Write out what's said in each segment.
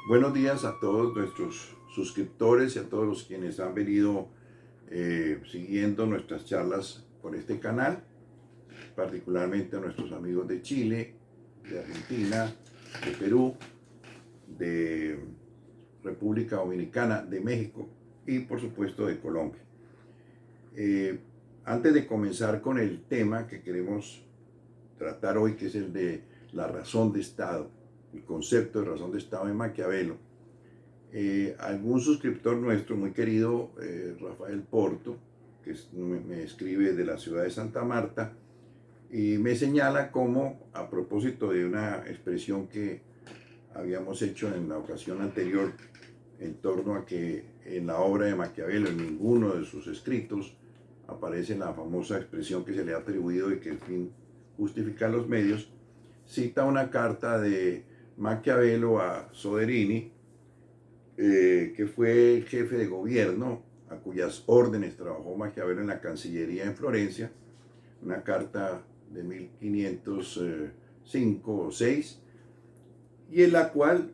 Buenos días a todos nuestros suscriptores y a todos los quienes han venido siguiendo nuestras charlas por este canal, particularmente a nuestros amigos de Chile, de Argentina, de Perú, de República Dominicana, de México y por supuesto de Colombia. Antes de comenzar con el tema que queremos tratar hoy, que es el de la razón de Estado, el concepto de razón de Estado de Maquiavelo, algún suscriptor nuestro muy querido, Rafael Porto, que me escribe de la ciudad de Santa Marta, y me señala cómo, a propósito de una expresión que habíamos hecho en la ocasión anterior, en torno a que en la obra de Maquiavelo, en ninguno de sus escritos, aparece la famosa expresión que se le ha atribuido de que el fin justifica los medios, cita una carta de Maquiavelo a Soderini, que fue el jefe de gobierno a cuyas órdenes trabajó Maquiavelo en la Cancillería en Florencia, una carta de 1505 o 6, y en la cual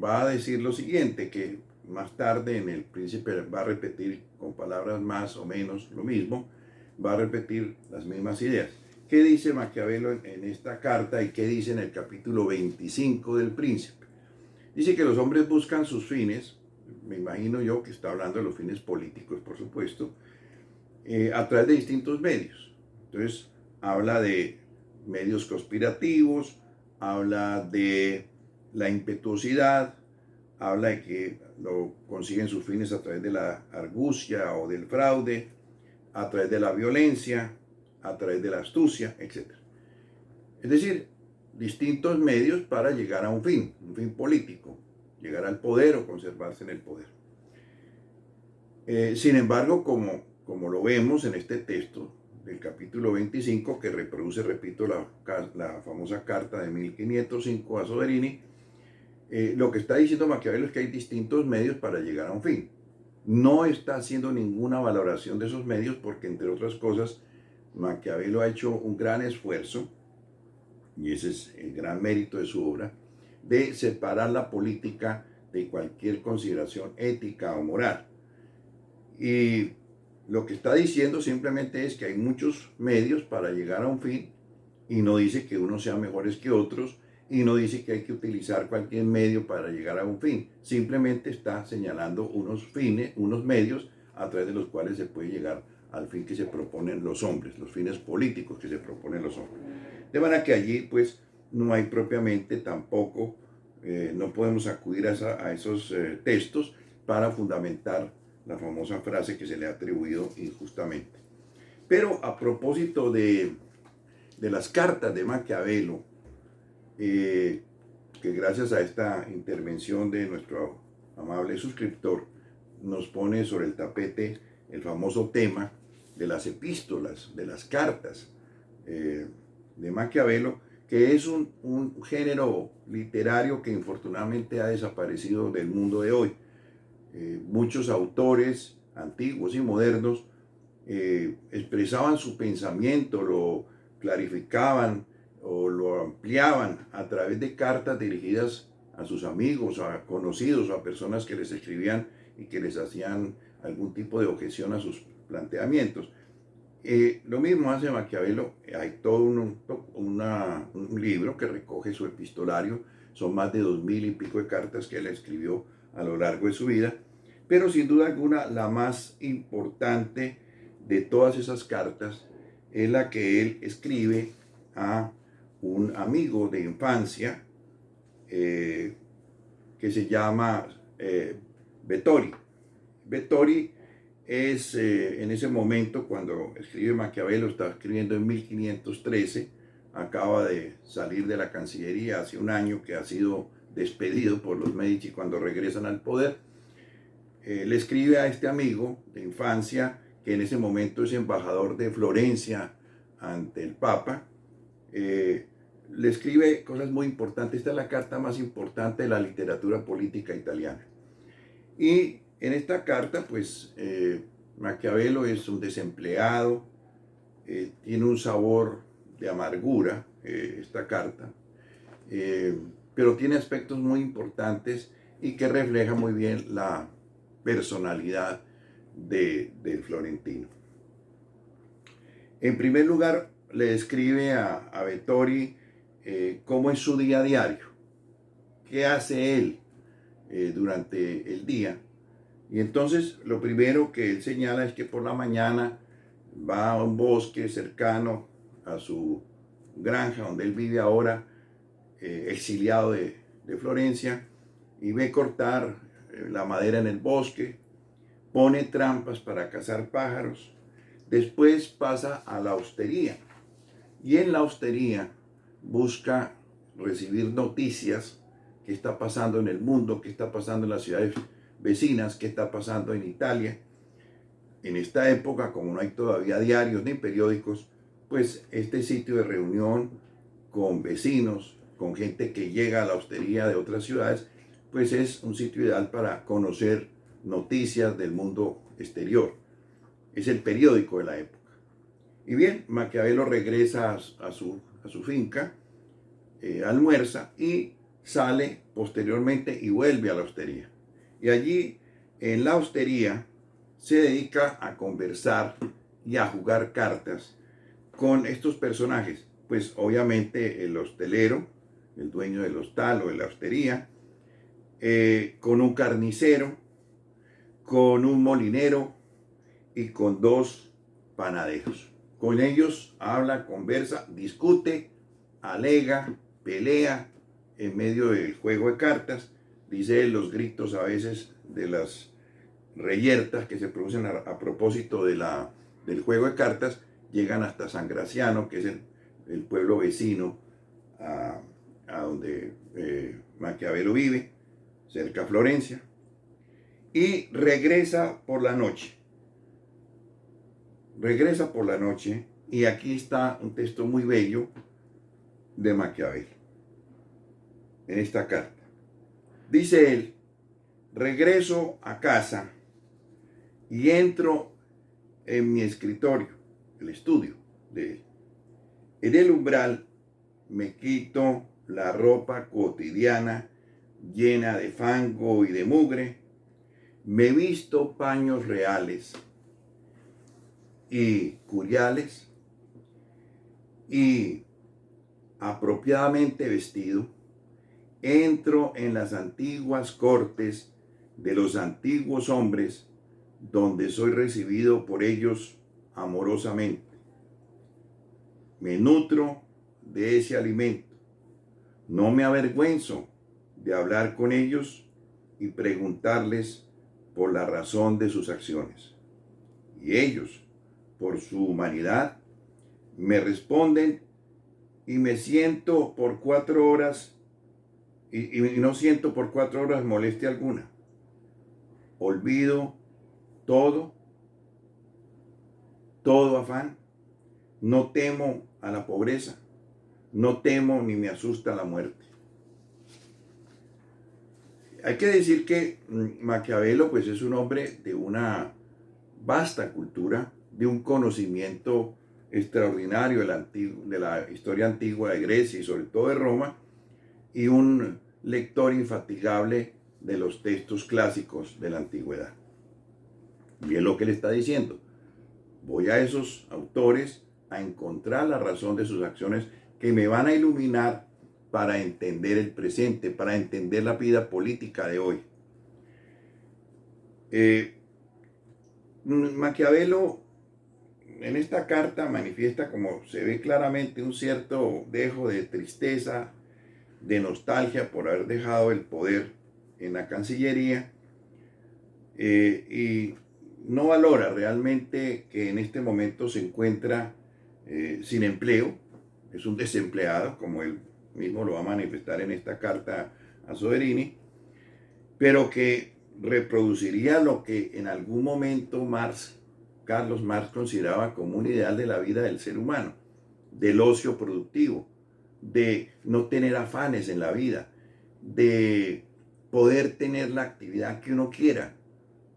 va a decir lo siguiente, que más tarde en El Príncipe va a repetir con palabras más o menos lo mismo, va a repetir las mismas ideas. ¿Qué dice Maquiavelo en esta carta y qué dice en el capítulo 25 del Príncipe? Dice que los hombres buscan sus fines, me imagino yo que está hablando de los fines políticos, por supuesto, a través de distintos medios. Entonces, habla de medios conspirativos, habla de la impetuosidad, habla de que lo consiguen sus fines a través de la argucia o del fraude, a través de la violencia, a través de la astucia, etc. Es decir, distintos medios para llegar a un fin político, llegar al poder o conservarse en el poder. Sin embargo, como lo vemos en este texto del capítulo 25, que reproduce, repito, la famosa carta de 1505 a Soderini, lo que está diciendo Maquiavelo es que hay distintos medios para llegar a un fin. No está haciendo ninguna valoración de esos medios porque, entre otras cosas, Maquiavelo ha hecho un gran esfuerzo, y ese es el gran mérito de su obra, de separar la política de cualquier consideración ética o moral. Y lo que está diciendo simplemente es que hay muchos medios para llegar a un fin, y no dice que unos sean mejores que otros, y no dice que hay que utilizar cualquier medio para llegar a un fin. Simplemente está señalando unos fines, unos medios a través de los cuales se puede llegar al fin que se proponen los hombres, los fines políticos que se proponen los hombres. De manera que allí pues no hay propiamente tampoco, no podemos acudir a esos textos para fundamentar la famosa frase que se le ha atribuido injustamente. Pero a propósito de las cartas de Maquiavelo, que gracias a esta intervención de nuestro amable suscriptor nos pone sobre el tapete el famoso tema de las epístolas, de las cartas de Maquiavelo, que es un género literario que infortunadamente ha desaparecido del mundo de hoy. Muchos autores antiguos y modernos expresaban su pensamiento, lo clarificaban o lo ampliaban a través de cartas dirigidas a sus amigos, a conocidos o a personas que les escribían y que les hacían algún tipo de objeción a sus planteamientos. Lo mismo hace Maquiavelo. Hay todo un libro que recoge su epistolario, son más de 2000 y pico de cartas que él escribió a lo largo de su vida, pero sin duda alguna la más importante de todas esas cartas es la que él escribe a un amigo de infancia que se llama Vettori. Vettori es en ese momento, cuando escribe Maquiavelo, está escribiendo en 1513, acaba de salir de la Cancillería hace un año que ha sido despedido por los Medici cuando regresan al poder. Le escribe a este amigo de infancia, que en ese momento es embajador de Florencia ante el Papa, le escribe cosas muy importantes. Esta es la carta más importante de la literatura política italiana. Y en esta carta, pues, Maquiavelo es un desempleado, tiene un sabor de amargura, esta carta. pero tiene aspectos muy importantes y que refleja muy bien la personalidad del florentino. En primer lugar, le describe a Vettori cómo es su día a diario, qué hace él durante el día. Y entonces lo primero que él señala es que por la mañana va a un bosque cercano a su granja donde él vive ahora, exiliado de Florencia, y ve cortar la madera en el bosque, pone trampas para cazar pájaros, después pasa a la hostería y en la hostería busca recibir noticias, qué está pasando en el mundo, qué está pasando en las ciudades vecinas, qué está pasando en Italia. En esta época, como no hay todavía diarios ni periódicos, pues este sitio de reunión con vecinos, con gente que llega a la hostería de otras ciudades, pues es un sitio ideal para conocer noticias del mundo exterior. Es el periódico de la época. Y bien, Maquiavelo regresa a su finca, almuerza y sale posteriormente y vuelve a la hostería. Y allí, en la hostería, se dedica a conversar y a jugar cartas con estos personajes. Pues obviamente el hostelero, el dueño del hostal o de la hostería, con un carnicero, con un molinero y con dos panaderos. Con ellos habla, conversa, discute, alega, pelea en medio del juego de cartas. Dice él, los gritos a veces de las reyertas que se producen a propósito del juego de cartas llegan hasta San Graciano, que es el pueblo vecino a donde Maquiavelo vive, cerca a Florencia, y regresa por la noche. Regresa por la noche y aquí está un texto muy bello de Maquiavelo en esta carta. Dice él, regreso a casa y entro en mi escritorio, el estudio de él. En el umbral me quito la ropa cotidiana llena de fango y de mugre, me visto paños reales y curiales y apropiadamente vestido, entro en las antiguas cortes de los antiguos hombres, donde soy recibido por ellos amorosamente. Me nutro de ese alimento. No me avergüenzo de hablar con ellos y preguntarles por la razón de sus acciones. Y ellos, por su humanidad, me responden y me siento por 4 horas y no siento por 4 horas molestia alguna. Olvido todo afán. No temo a la pobreza, no temo ni me asusta la muerte. Hay que decir que Maquiavelo pues es un hombre de una vasta cultura, de un conocimiento extraordinario de la historia antigua de Grecia y sobre todo de Roma, y un lector infatigable de los textos clásicos de la antigüedad. Y es lo que le está diciendo. Voy a esos autores a encontrar la razón de sus acciones que me van a iluminar para entender el presente, para entender la vida política de hoy. Maquiavelo en esta carta manifiesta, como se ve claramente, un cierto dejo de tristeza, de nostalgia por haber dejado el poder en la Cancillería, y no valora realmente que en este momento se encuentra sin empleo, es un desempleado, como él mismo lo va a manifestar en esta carta a Soderini, pero que reproduciría lo que en algún momento Carlos Marx consideraba como un ideal de la vida del ser humano, del ocio productivo, de no tener afanes en la vida, de poder tener la actividad que uno quiera,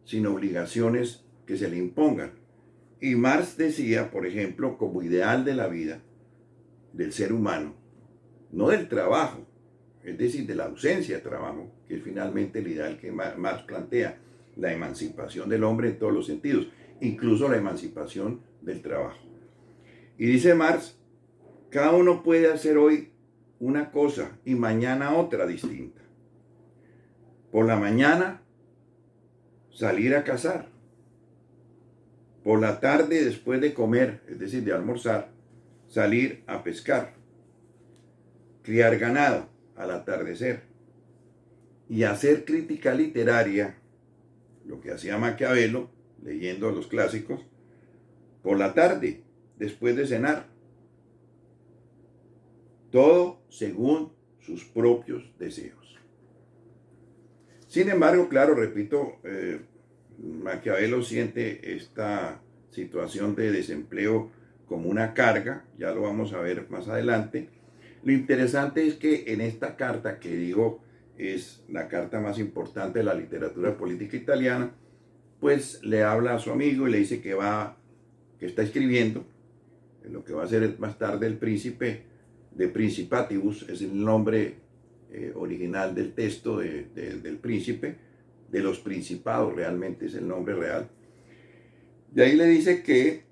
sin obligaciones que se le impongan. Y Marx decía, por ejemplo, como ideal de la vida del ser humano, no del trabajo, es decir, de la ausencia de trabajo, que es finalmente el ideal que Marx plantea, la emancipación del hombre en todos los sentidos, incluso la emancipación del trabajo. Y dice Marx, cada uno puede hacer hoy una cosa y mañana otra distinta. Por la mañana, salir a cazar. Por la tarde, después de comer, es decir, de almorzar, salir a pescar. Criar ganado al atardecer. Y hacer crítica literaria, lo que hacía Maquiavelo, leyendo los clásicos, por la tarde, después de cenar. Todo según sus propios deseos. Sin embargo, claro, repito, Maquiavelo siente esta situación de desempleo como una carga, ya lo vamos a ver más adelante. Lo interesante es que en esta carta, que digo es la carta más importante de la literatura política italiana, pues le habla a su amigo y le dice que está escribiendo, lo que va a ser más tarde el príncipe de Principatibus, es el nombre original del texto del príncipe, de los principados realmente es el nombre real. Y ahí le dice que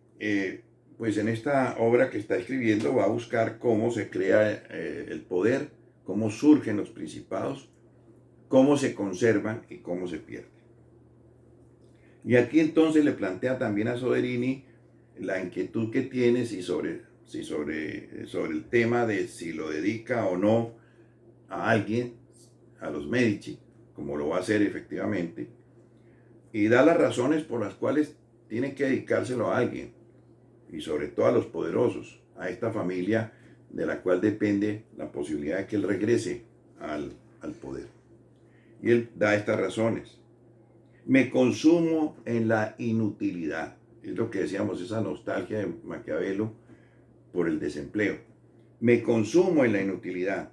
pues en esta obra que está escribiendo va a buscar cómo se crea el poder, cómo surgen los principados, cómo se conservan y cómo se pierden. Y aquí entonces le plantea también a Soderini la inquietud que tiene sobre el tema de si lo dedica o no a alguien, a los Medici, como lo va a hacer efectivamente, y da las razones por las cuales tiene que dedicárselo a alguien, y sobre todo a los poderosos, a esta familia de la cual depende la posibilidad de que él regrese al poder. Y él da estas razones. Me consumo en la inutilidad. Es lo que decíamos, esa nostalgia de Maquiavelo por el desempleo. Me consumo en la inutilidad.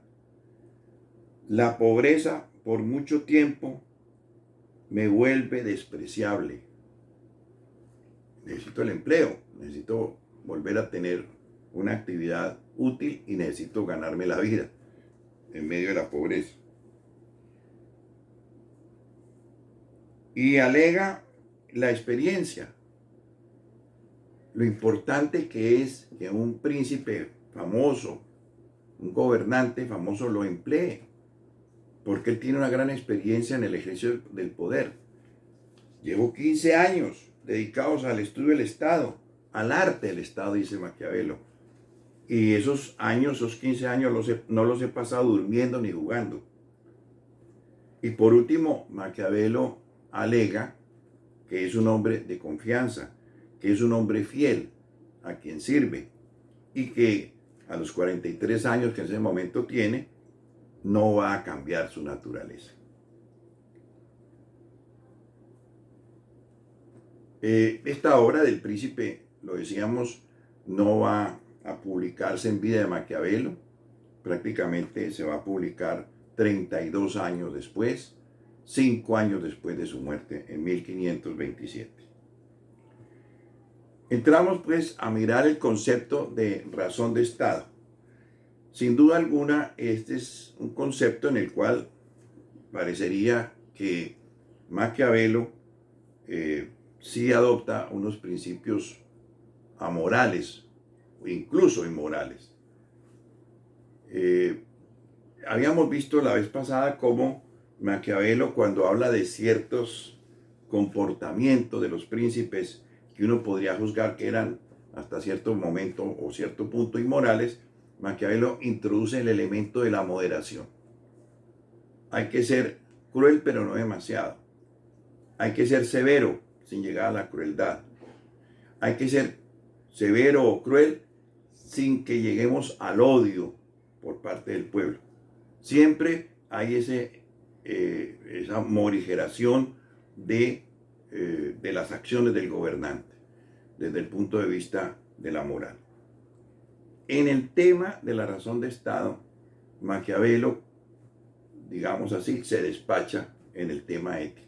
La pobreza por mucho tiempo me vuelve despreciable. Necesito el empleo, necesito volver a tener una actividad útil y necesito ganarme la vida en medio de la pobreza. Y alega la experiencia, lo importante que es que un príncipe famoso, un gobernante famoso lo emplee, porque él tiene una gran experiencia en el ejercicio del poder. Llevo 15 años dedicados al estudio del Estado, al arte del Estado, dice Maquiavelo. Y esos 15 años no los he pasado durmiendo ni jugando. Y por último, Maquiavelo alega que es un hombre de confianza, que es un hombre fiel a quien sirve y que a los 43 años que en ese momento tiene, no va a cambiar su naturaleza. Esta obra del príncipe, lo decíamos, no va a publicarse en vida de Maquiavelo, prácticamente se va a publicar 32 años después, 5 años después de su muerte, en 1527. Entramos pues a mirar el concepto de razón de Estado. Sin duda alguna, este es un concepto en el cual parecería que Maquiavelo sí adopta unos principios amorales o incluso inmorales. Habíamos visto la vez pasada cómo Maquiavelo, cuando habla de ciertos comportamientos de los príncipes que uno podría juzgar que eran hasta cierto momento o cierto punto inmorales, Maquiavelo introduce el elemento de la moderación. Hay que ser cruel pero no demasiado. Hay que ser severo sin llegar a la crueldad. Hay que ser severo o cruel sin que lleguemos al odio por parte del pueblo. Siempre hay esa morigeración de las acciones del gobernante desde el punto de vista de la moral. En el tema de la razón de Estado, Maquiavelo, digamos así, se despacha en el tema ético.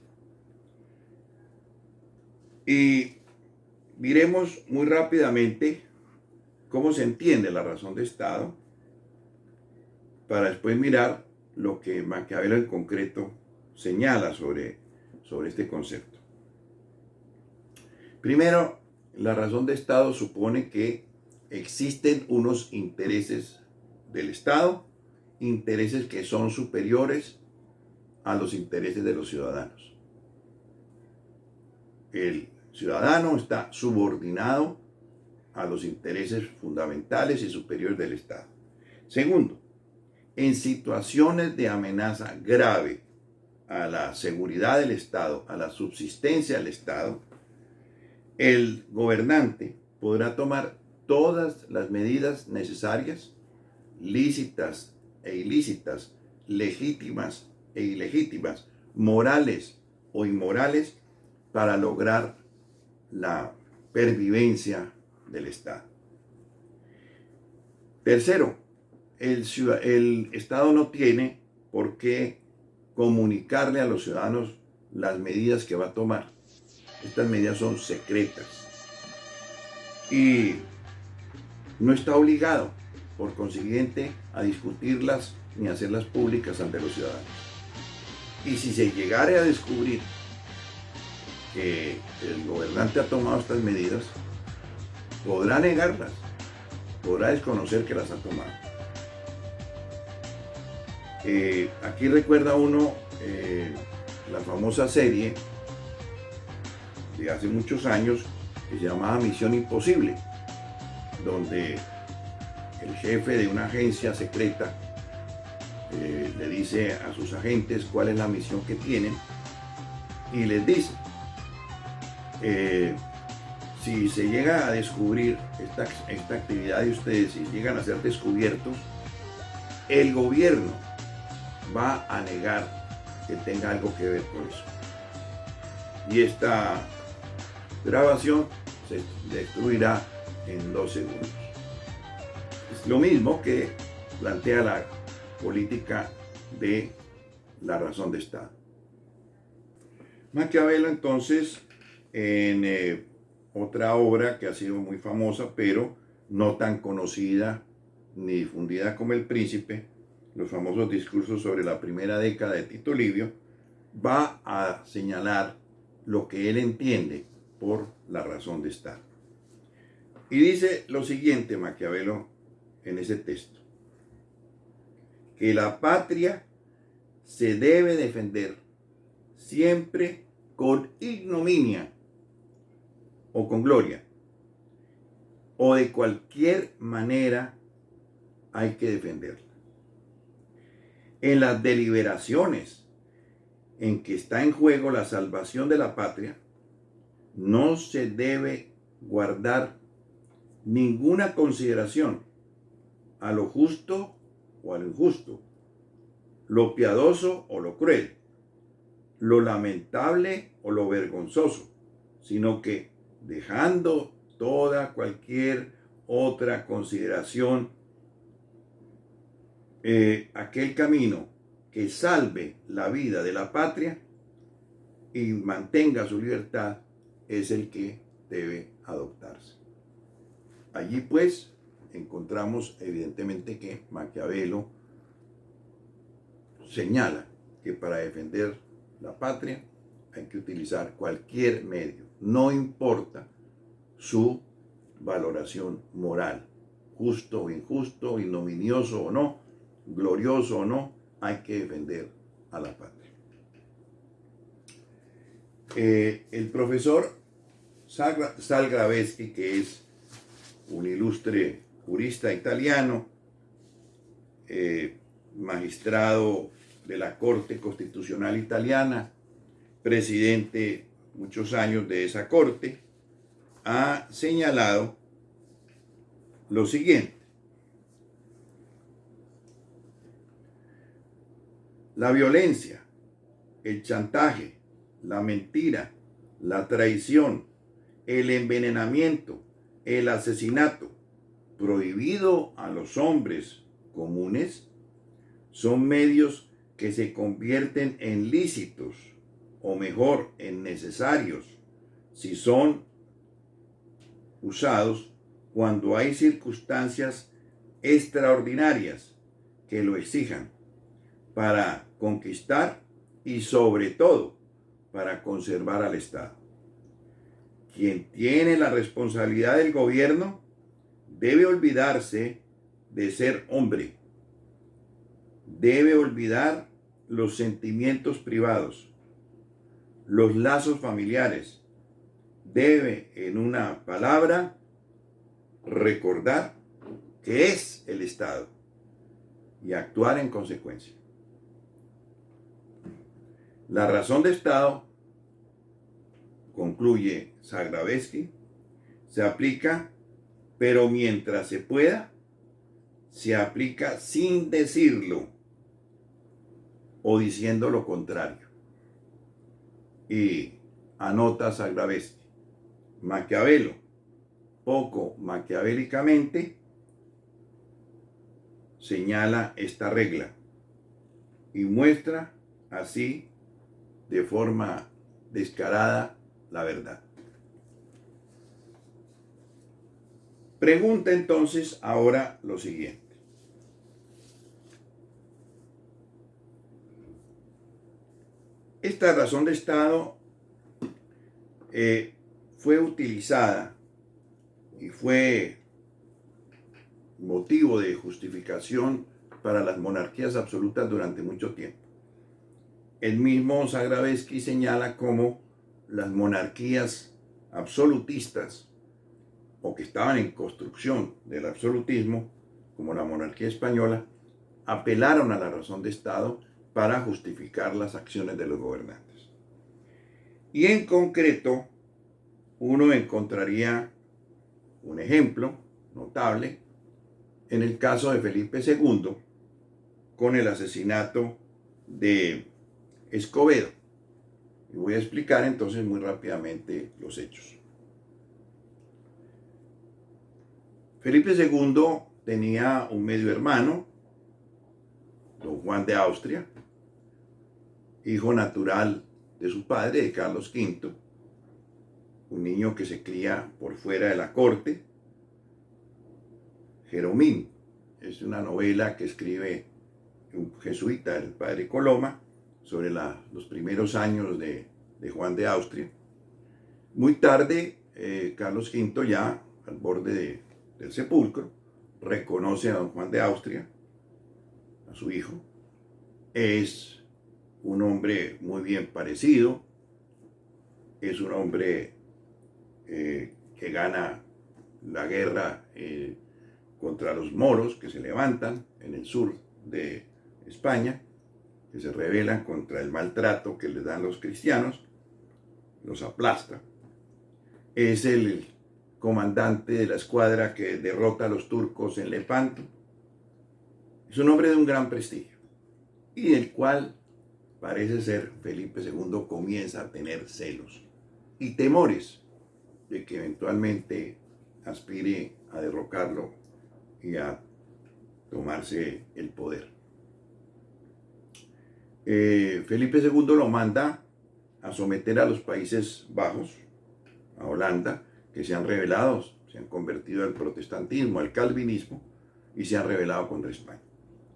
Y miremos muy rápidamente cómo se entiende la razón de Estado, para después mirar lo que Maquiavelo en concreto señala sobre este concepto. Primero, la razón de Estado supone que existen unos intereses del Estado, intereses que son superiores a los intereses de los ciudadanos. El ciudadano está subordinado a los intereses fundamentales y superiores del Estado. Segundo, en situaciones de amenaza grave a la seguridad del Estado, a la subsistencia del Estado, el gobernante podrá tomar todas las medidas necesarias, lícitas e ilícitas, legítimas e ilegítimas, morales o inmorales, para lograr la pervivencia del Estado. Tercero, el Estado no tiene por qué comunicarle a los ciudadanos las medidas que va a tomar. Estas medidas son secretas y no está obligado, por consiguiente, a discutirlas ni a hacerlas públicas ante los ciudadanos. Y si se llegare a descubrir que el gobernante ha tomado estas medidas, podrá negarlas, podrá desconocer que las ha tomado. Aquí recuerda uno la famosa serie de hace muchos años que se llamaba Misión Imposible, donde el jefe de una agencia secreta le dice a sus agentes cuál es la misión que tienen y les dice, si se llega a descubrir esta actividad de ustedes, si llegan a ser descubiertos, el gobierno va a negar que tenga algo que ver con eso. Y esta grabación se destruirá en 2 segundos. Es lo mismo que plantea la política de la razón de Estado. Maquiavelo, entonces, en otra obra que ha sido muy famosa, pero no tan conocida ni difundida como El Príncipe, los famosos discursos sobre la primera década de Tito Livio, va a señalar lo que él entiende por la razón de Estado. Y dice lo siguiente Maquiavelo en ese texto: que la patria se debe defender siempre con ignominia o con gloria, o de cualquier manera hay que defenderla. En las deliberaciones en que está en juego la salvación de la patria, no se debe guardar ninguna consideración a lo justo o a lo injusto, lo piadoso o lo cruel, lo lamentable o lo vergonzoso, sino que dejando cualquier otra consideración, aquel camino que salve la vida de la patria y mantenga su libertad es el que debe adoptarse. Allí pues encontramos evidentemente que Maquiavelo señala que para defender la patria hay que utilizar cualquier medio, no importa su valoración moral, justo o injusto, ignominioso o no, glorioso o no, hay que defender a la patria. El profesor Salgraveschi, que es un ilustre jurista italiano, magistrado de la Corte Constitucional Italiana, presidente muchos años de esa corte, ha señalado lo siguiente: la violencia, el chantaje, la mentira, la traición, el envenenamiento, el asesinato, prohibido a los hombres comunes, son medios que se convierten en lícitos, o mejor, en necesarios, si son usados cuando hay circunstancias extraordinarias que lo exijan, para conquistar y sobre todo para conservar al Estado. Quien tiene la responsabilidad del gobierno debe olvidarse de ser hombre, debe olvidar los sentimientos privados, los lazos familiares, debe, en una palabra, recordar que es el Estado y actuar en consecuencia. La razón de Estado, concluye Zagrebelsky, se aplica, pero mientras se pueda, se aplica sin decirlo o diciendo lo contrario. Y anota Zagrebelsky, Maquiavelo, poco maquiavélicamente, señala esta regla y muestra así de forma descarada la verdad. Pregunta entonces ahora lo siguiente. Esta razón de Estado fue utilizada y fue motivo de justificación para las monarquías absolutas durante mucho tiempo. El mismo Zagrebelsky señala cómo las monarquías absolutistas o que estaban en construcción del absolutismo, como la monarquía española, apelaron a la razón de Estado para justificar las acciones de los gobernantes. Y en concreto, uno encontraría un ejemplo notable en el caso de Felipe II, con el asesinato de Escobedo. Y voy a explicar entonces muy rápidamente los hechos. Felipe II tenía un medio hermano, don Juan de Austria, hijo natural de su padre, de Carlos V, un niño que se cría por fuera de la corte. Jeromín es una novela que escribe un jesuita, el padre Coloma, sobre los primeros años de Juan de Austria. Muy tarde, Carlos V, ya al borde del sepulcro, reconoce a don Juan de Austria, a su hijo. Es un hombre muy bien parecido, es un hombre que gana la guerra contra los moros que se levantan en el sur de España, que se rebelan contra el maltrato que les dan los cristianos, los aplasta. Es el comandante de la escuadra que derrota a los turcos en Lepanto. Es un hombre de un gran prestigio y del cual parece ser Felipe II comienza a tener celos y temores de que eventualmente aspire a derrocarlo y a tomarse el poder. Felipe II lo manda a someter a los Países Bajos, a Holanda, que se han rebelado, se han convertido al protestantismo, al calvinismo, y se han rebelado contra España.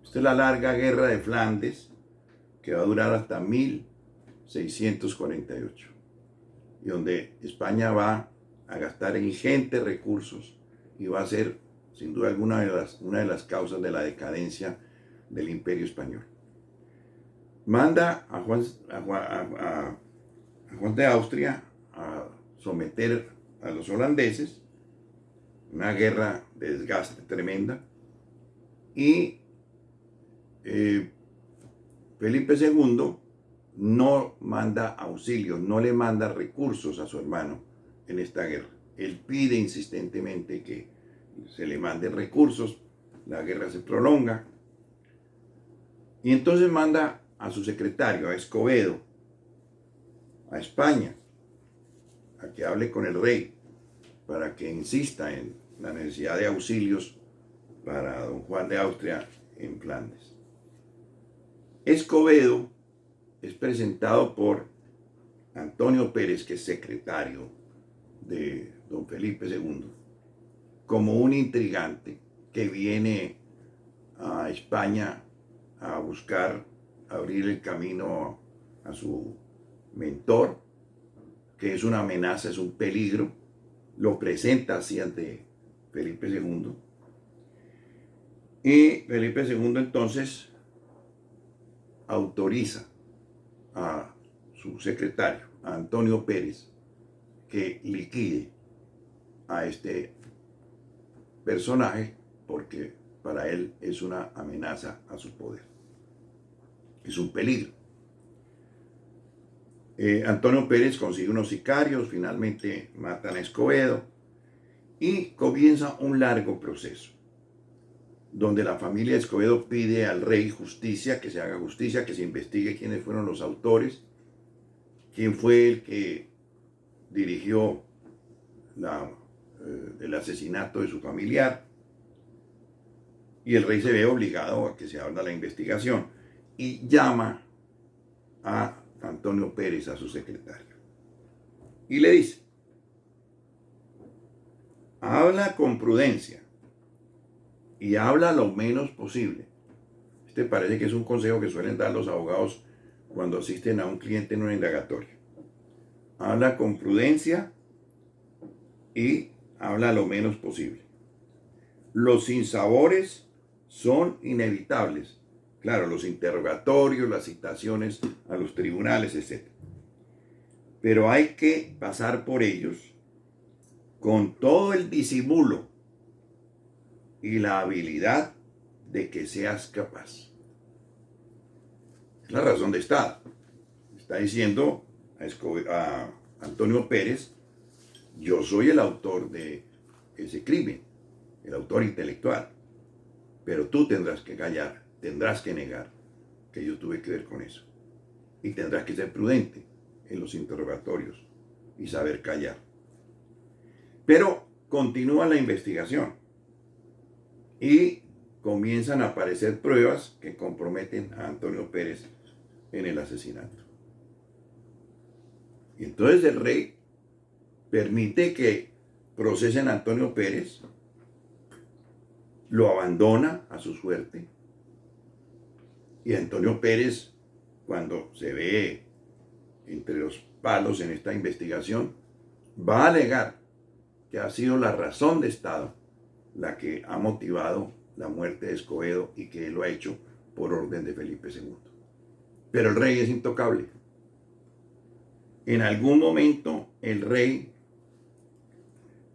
Esta es la larga guerra de Flandes, que va a durar hasta 1648, y donde España va a gastar ingentes recursos y va a ser, sin duda alguna, una de las causas de la decadencia del Imperio Español. Manda a Juan de Austria a someter a los holandeses, una guerra de desgaste tremenda, y Felipe II no manda auxilios, no le manda recursos a su hermano en esta guerra. Él pide insistentemente que se le manden recursos, la guerra se prolonga, y entonces manda a su secretario, a Escobedo, a España, a que hable con el rey, para que insista en la necesidad de auxilios para don Juan de Austria en Flandes. Escobedo es presentado por Antonio Pérez, que es secretario de don Felipe II, como un intrigante que viene a España a buscar abrir el camino a su mentor, que es una amenaza, es un peligro, lo presenta así ante Felipe II. Y Felipe II entonces autoriza a su secretario, a Antonio Pérez, que liquide a este personaje porque para él es una amenaza a su poder. Es un peligro. Antonio Pérez consigue unos sicarios, finalmente matan a Escobedo y comienza un largo proceso donde la familia de Escobedo pide al rey justicia, que se haga justicia, que se investigue quiénes fueron los autores, quién fue el que dirigió el asesinato de su familiar, y el rey se ve obligado a que se abra la investigación y llama a Antonio Pérez, a su secretario, y le dice: habla con prudencia y habla lo menos posible. Este parece que es un consejo que suelen dar los abogados cuando asisten a un cliente en una indagatoria. Habla con prudencia y habla lo menos posible. Los sinsabores son inevitables. Claro, los interrogatorios, las citaciones a los tribunales, etc. Pero hay que pasar por ellos con todo el disimulo y la habilidad de que seas capaz. Es la razón de Estado. Está diciendo a Antonio Pérez: yo soy el autor de ese crimen, el autor intelectual, pero tú tendrás que callar, tendrás que negar que yo tuve que ver con eso, y tendrás que ser prudente en los interrogatorios y saber callar. Pero continúa la investigación y comienzan a aparecer pruebas que comprometen a Antonio Pérez en el asesinato. Y entonces el rey permite que procesen a Antonio Pérez, lo abandona a su suerte, y Antonio Pérez, cuando se ve entre los palos en esta investigación, va a alegar que ha sido la razón de Estado la que ha motivado la muerte de Escobedo y que él lo ha hecho por orden de Felipe II. Pero el rey es intocable. En algún momento el rey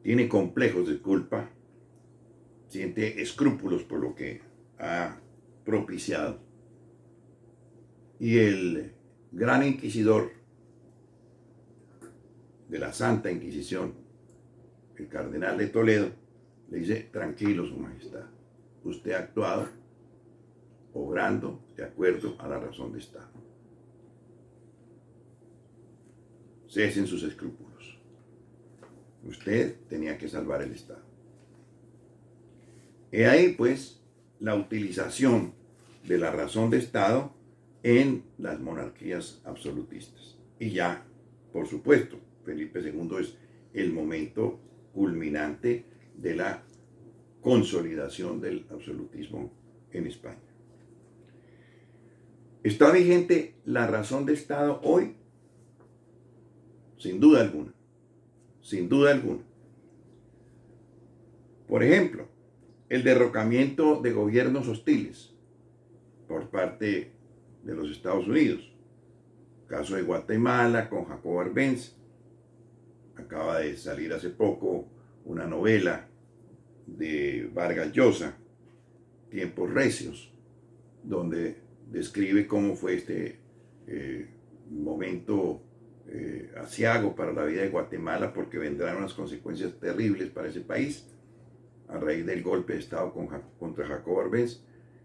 tiene complejos de culpa, siente escrúpulos por lo que ha propiciado. Y el gran inquisidor de la Santa Inquisición, el cardenal de Toledo, le dice: tranquilo, su majestad, usted ha actuado obrando de acuerdo a la razón de Estado. Cesen sus escrúpulos. Usted tenía que salvar el Estado. He ahí, pues, la utilización de la razón de Estado en las monarquías absolutistas. Y ya, por supuesto, Felipe II es el momento culminante de la consolidación del absolutismo en España. ¿Está vigente la razón de Estado hoy? Sin duda alguna. Sin duda alguna. Por ejemplo, el derrocamiento de gobiernos hostiles por parte de los Estados Unidos. Caso de Guatemala con Jacobo Arbenz. Acaba de salir hace poco una novela de Vargas Llosa, Tiempos Recios, donde describe cómo fue este momento aciago para la vida de Guatemala, porque vendrán unas consecuencias terribles para ese país a raíz del golpe de Estado contra Jacobo Arbenz,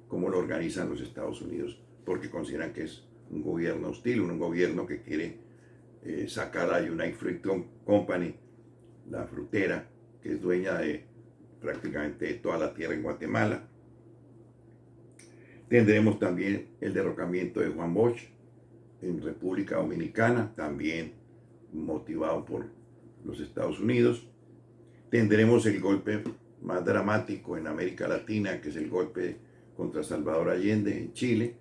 cómo lo organizan los Estados Unidos, porque consideran que es un gobierno hostil, un gobierno que quiere sacar a United Fruit Company, la frutera, que es dueña de prácticamente toda la tierra en Guatemala. Tendremos también el derrocamiento de Juan Bosch en República Dominicana, también motivado por los Estados Unidos. Tendremos el golpe más dramático en América Latina, que es el golpe contra Salvador Allende en Chile,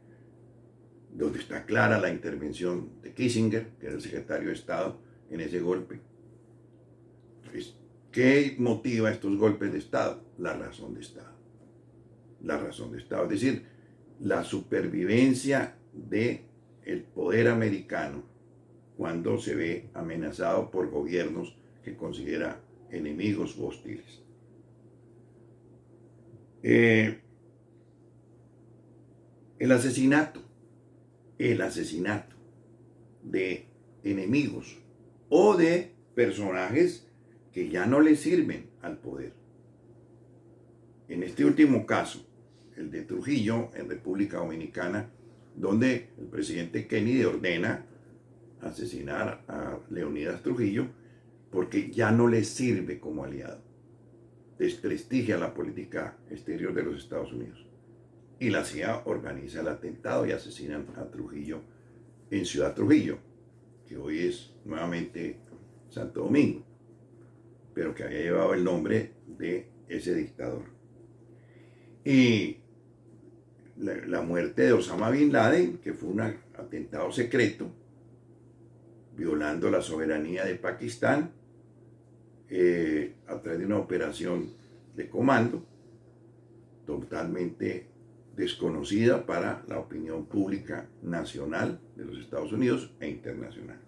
donde está clara la intervención de Kissinger, que era el secretario de Estado, en ese golpe. Entonces, ¿qué motiva estos golpes de Estado? La razón de Estado. La razón de Estado, es decir, la supervivencia del poder americano cuando se ve amenazado por gobiernos que considera enemigos o hostiles. El asesinato de enemigos o de personajes que ya no le sirven al poder. En este último caso, el de Trujillo en República Dominicana, donde el presidente Kennedy ordena asesinar a Leonidas Trujillo porque ya no le sirve como aliado. Desprestigia la política exterior de los Estados Unidos. Y la CIA organiza el atentado y asesinan a Trujillo en Ciudad Trujillo, que hoy es nuevamente Santo Domingo, pero que había llevado el nombre de ese dictador. Y la muerte de Osama Bin Laden, que fue un atentado secreto, violando la soberanía de Pakistán a través de una operación de comando totalmente desconocida para la opinión pública nacional de los Estados Unidos e internacional.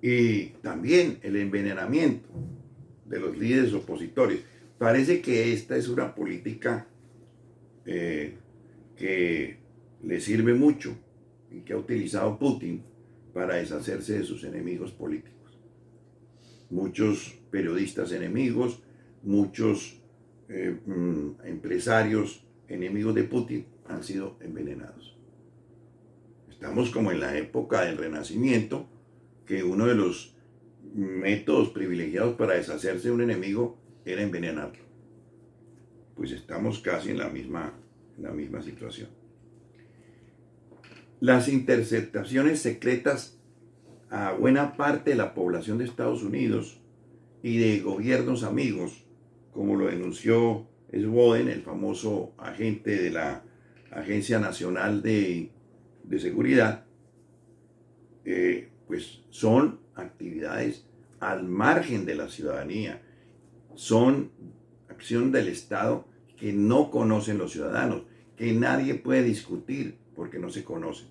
Y también el envenenamiento de los líderes opositores. Parece que esta es una política que le sirve mucho y que ha utilizado Putin para deshacerse de sus enemigos políticos. Muchos periodistas enemigos, muchos empresarios enemigos de Putin han sido envenenados. Estamos como en la época del Renacimiento, que uno de los métodos privilegiados para deshacerse de un enemigo era envenenarlo. Pues estamos casi en la misma situación. Las interceptaciones secretas a buena parte de la población de Estados Unidos y de gobiernos amigos, como lo denunció Snowden, el famoso agente de la Agencia Nacional de Seguridad, pues son actividades al margen de la ciudadanía, son acción del Estado que no conocen los ciudadanos, que nadie puede discutir porque no se conocen.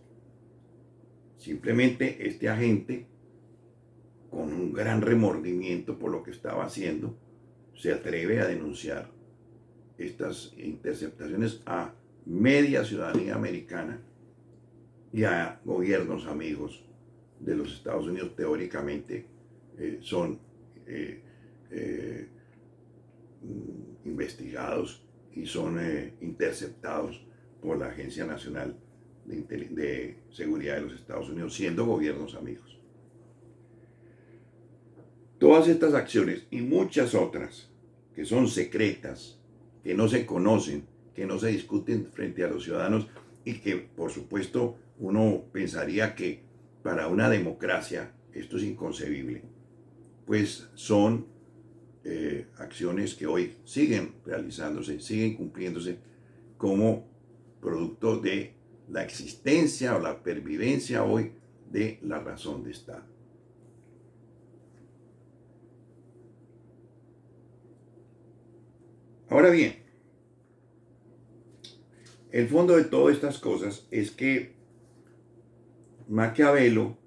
Simplemente este agente, con un gran remordimiento por lo que estaba haciendo, se atreve a denunciar estas interceptaciones a media ciudadanía americana y a gobiernos amigos de los Estados Unidos. Teóricamente son investigados y son interceptados por la Agencia Nacional de Seguridad de los Estados Unidos, siendo gobiernos amigos. Todas estas acciones y muchas otras que son secretas, que no se conocen, que no se discuten frente a los ciudadanos y que, por supuesto, uno pensaría que para una democracia esto es inconcebible, pues son acciones que hoy siguen realizándose, siguen cumpliéndose como producto de la existencia o la pervivencia hoy de la razón de Estado. Ahora bien, el fondo de todas estas cosas es que Maquiavelo,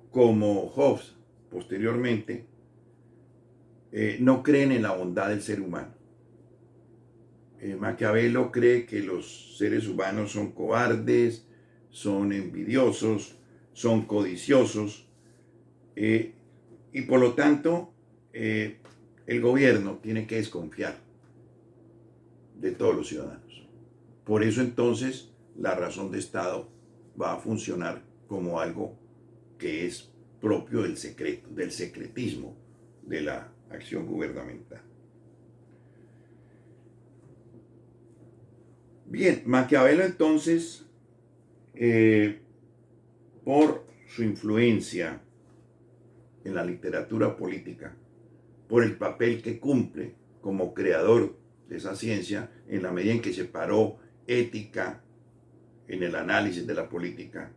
como Hobbes posteriormente, no creen en la bondad del ser humano. Maquiavelo cree que los seres humanos son cobardes, son envidiosos, son codiciosos, y por lo tanto el gobierno tiene que desconfiar de todos los ciudadanos. Por eso entonces la razón de Estado va a funcionar como algo que es propio del secreto, del secretismo de la acción gubernamental. Bien, Maquiavelo entonces, por su influencia en la literatura política, por el papel que cumple como creador de esa ciencia en la medida en que separó ética en el análisis de la política,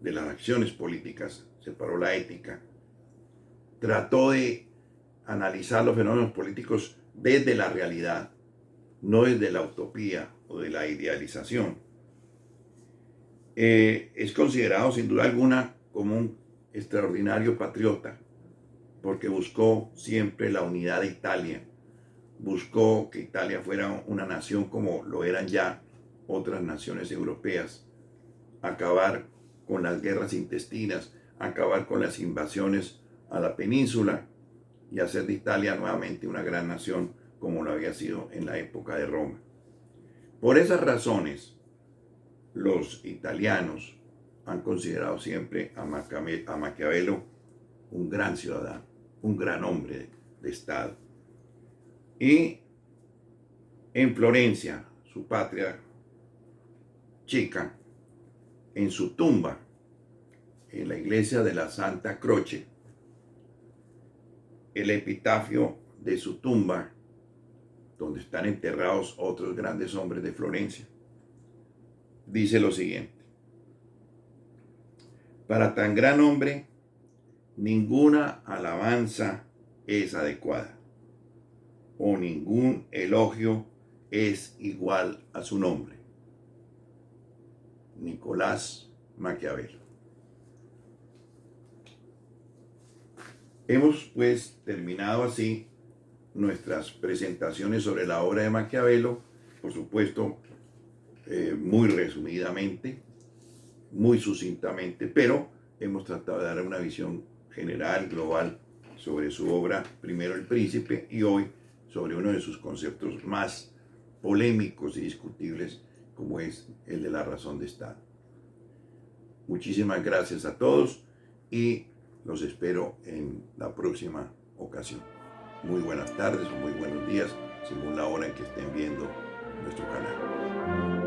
de las acciones políticas, separó la ética. Trató de analizar los fenómenos políticos desde la realidad, no desde la utopía o de la idealización. Es considerado sin duda alguna como un extraordinario patriota, porque buscó siempre la unidad de Italia, buscó que Italia fuera una nación como lo eran ya otras naciones europeas, acabar con las guerras intestinas, acabar con las invasiones a la península y hacer de Italia nuevamente una gran nación como lo había sido en la época de Roma. Por esas razones, los italianos han considerado siempre a Maquiavelo un gran ciudadano, un gran hombre de Estado. Y en Florencia, su patria chica, en su tumba, en la iglesia de la Santa Croce, el epitafio de su tumba, donde están enterrados otros grandes hombres de Florencia, dice lo siguiente: para tan gran hombre, ninguna alabanza es adecuada, o ningún elogio es igual a su nombre. Nicolás Maquiavelo. Hemos pues terminado así nuestras presentaciones sobre la obra de Maquiavelo, por supuesto, muy resumidamente, muy sucintamente, pero hemos tratado de dar una visión general, global, sobre su obra, primero El Príncipe, y hoy sobre uno de sus conceptos más polémicos y discutibles, como es el de la razón de Estado. Muchísimas gracias a todos y los espero en la próxima ocasión. Muy buenas tardes o muy buenos días, según la hora en que estén viendo nuestro canal.